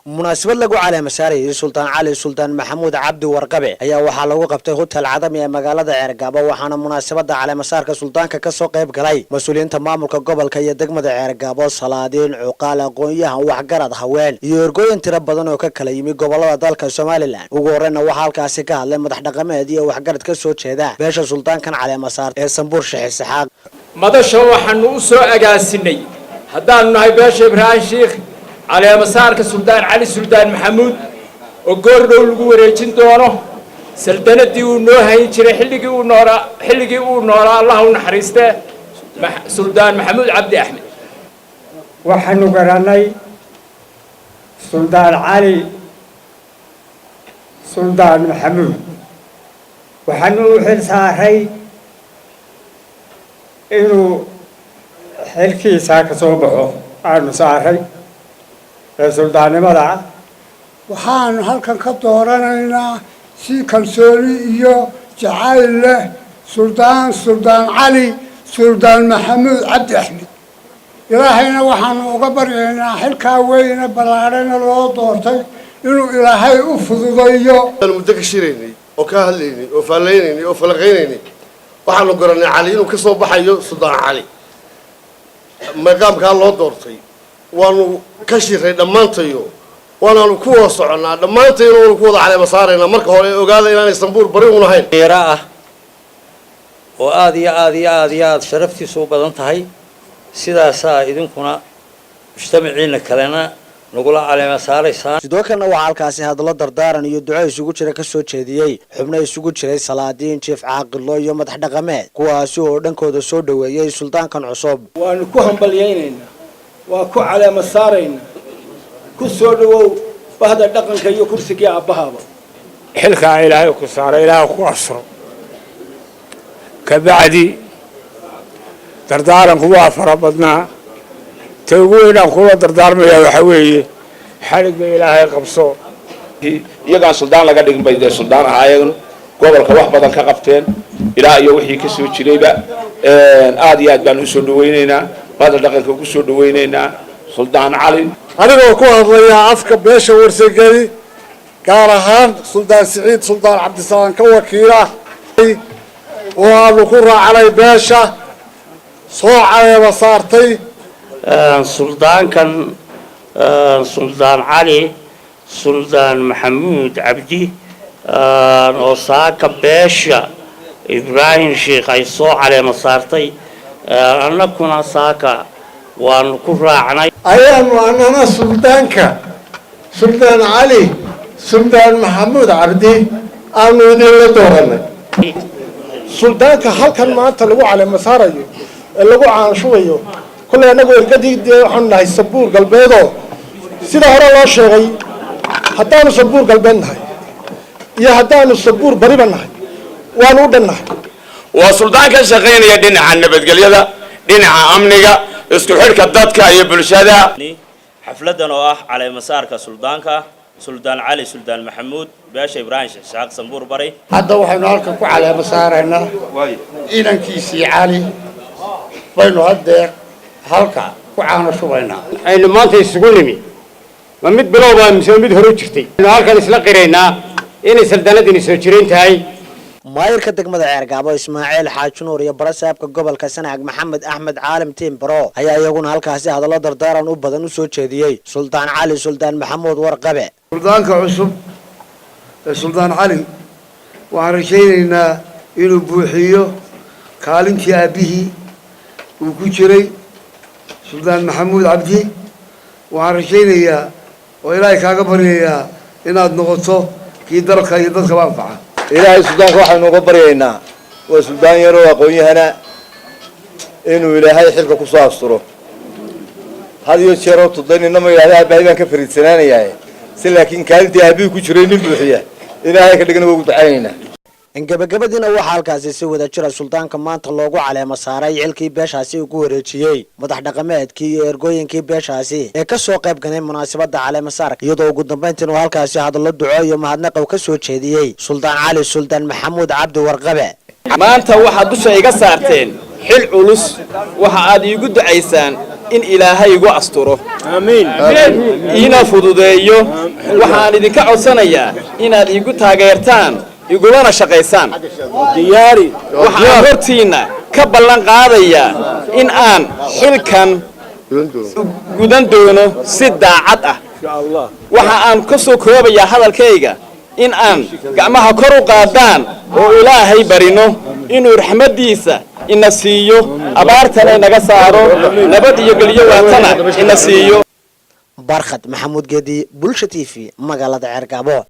munaasabad lagu caleema saarayay Sultaan Cali Sultaan Maxamuud Cabdi Warqabe ayaa waxaa lagu qabtay hotel Cadami ee magaalada Ceergaabo waxaana munaasabada caleema saarka sultaanka ka soo qayb galay mas'uuliyiinta maamulka gobolka iyo degmada Ceergaabo salaadiin cuqaal aqoon-yahan waxgarad haween iyo ergooyin tiro badan oo ka kala yimid gobolada dalka Soomaaliland ugu horreynna waxaa halkaasi ka hadlay madax dhaqameed iyo waxgarad ka soo jeeda beesha sultaankan caleema saar ee Sanbuur Sheekh Saxaaq madasha waxaanu u soo agaasinay haddaan nahay beesha Ibrahim Sheekh على مسارك السلطان علي السلطان محمود وقرروا الوريجين دونه سلطنتي ونوها ينشر حلقي ونورا الله ونحرسته سلطان محمود عبد أحمد وحنو قراني سلطان علي سلطان محمود وحنو حلساهي إنه حلكي ساك صوبه عن مساهي suldaannimada waxaan halkan ka dooranaynaa si kalsooni iyo jacayl leh Sultaan Cali Sultaan Maxamuud Cabdi Axmed ilaahayna waxaan uga baryaynaa xilka weyn ballaaran loo doortay inuu ilaahay u fududeeyo muddo ka shireenay oo ka hadlaynay oo faaleynay oo falaqeynay waxaan goranay Cali inuu ka soo baxayo Sultaan Cali maqaamka loo doortay waanu ka shiray dhamaantayo waanu ku wada soconaa dhamaantayo waanu ku wada caleema saarayna marka hore ogaada inaan Sanbuur bari u nahayn yeeraa oo aad sharaftiisu badan tahay sidaas idinkuna mujtamaciina kalena nagula caleema saaraysaan sidoo kalena waxaa halkaasi hadallo dardaaran iyo duco isugu jira ka soo jeediyay xubno isugu jiray salaadiin jiif caaqilo iyo madax dhaqameed kuwaasi oo dhankooda soo dhaweeyay sultaankan cusub waanu ku hambalyeynayna waa ku caleema saarayna ku soo dhawow bahda dhaqanka iyo kursiga aabahaba xilka ilaahay ku saaray ilaahay ku asro kabacdi dardaaran kuwa farabadna tawgeedan kuwa dardaarmaya waxa weeye xariga ilaahay qabso iyaga suldaan laga dhigin bay suldaan ahaayeen gobolka wax badan ka qabteen ilaa iyo wixii ka soo jirayba aad iyo aad baan u soo dhaweynaynaa هذا اللقاء كوسو دوينينا سلطان علي أنا كو هضليا أفك بيشا ورسقي كارهان سلطان سعيد سلطان عبد السلام كوكيلة وهذا كرة علي بيشا صوعة وصارتي سلطان كان سلطان علي سلطان محمود عبدي وصاك بيشا إبراهيم شيخ أي صوع على مصارتي أنا كنا ساكا ونكفر عني أيام أنا سلطان علي سلطان محمود عبدي أنا ذي دورنا سلطان كهل كان ما تلقوا على مساره اللقوا عن شويه كلنا نقول الجديد حنا يسبور قلبيضه سيدا هرا الله شيء حتى نسبور قلبنا يا حتى نسبور بريبنا ونودنا وسلطان كان شغالين يدين عن نبت قليلا دين عن أمنية استحيل كدتك يا بلشادة حفلتنا على مسارك سلطان علي سلطان محمود باشا إبراهيم شاق سنبور بري هذا وحنا هلك على مسارنا إن كيسي علي بينو هدير هلك وعانا شوينا أي ما أنت يسقوني ما مد بلوبا مسوي هروجتي هلك نسلق قرينا إن سلطانة دين سوتشرين تاي maayirka degmada Ceergaabo Ismaaciil Xaaji Nuur iyo barasaabka gobolka Sanaag Maxamed Axmed Caalim Timbro ayaa iyaguna halkaasi hadallo dardaaran u badan u soo jeediyay Sultaan Cali Sultaan Maxamuud Warqabe sultaanka cusub Sultaan Cali waxaan rajaynaynaa inuu buuxiyo kaalintii aabihii uu ku jiray Sultaan Maxamuud Cabdi waxaan rajaynayaa oo ilaahay kaaga baryayaa inaad noqoto kii dalka iyo dadka anfaca إلهي السودان واحد نقبر هنا والسودان يروى قوي هنا إنه إلهي حلك كوسا أسطره هذه الشيرة تضني إنما إلهي بعيدا كفرت سنان يعني لكن كانت أبي كشرين البحية إلهي كلنا وقت عيننا إن gabagabadina waxa halkaasi si wada jira sultaanka maanta loogu caleema saaray xilkii beeshaasi ugu wareejiyay madax dhaqameedkii iyo ergooyinkii beeshaasi ee ka soo qayb galay munaasabada caleema saarka iyadoo ugu dambeyntii halkaasi hadallo duco iyo mahadnaq ka soo jeediyay Sultaan Cali Sultaan Maxamuud Cabdi Warqabe maanta waxa dusha iga saarteen xil culus waxa aad iigu ducaysaan in ilaahay igu asturo amiin ina fududeeyo waxaan idinka codsanayaa inaad igu taageertaan igulana shaqaysaan diyaari waxaan hortiina ka ballan qaadayaa in aan xilkan gudan doono si daacad ah waxa aan ka soo koobayaa hadalkayga in aan gacmaha kor u qaadaan oo ilaahay barino inuu raxmadiisa ina siiyo abaartana inaga saaro nabad iyo geliyo waatana ina siiyo barkhad maxamuud geedi bulsha TV magaalada Ceergaabo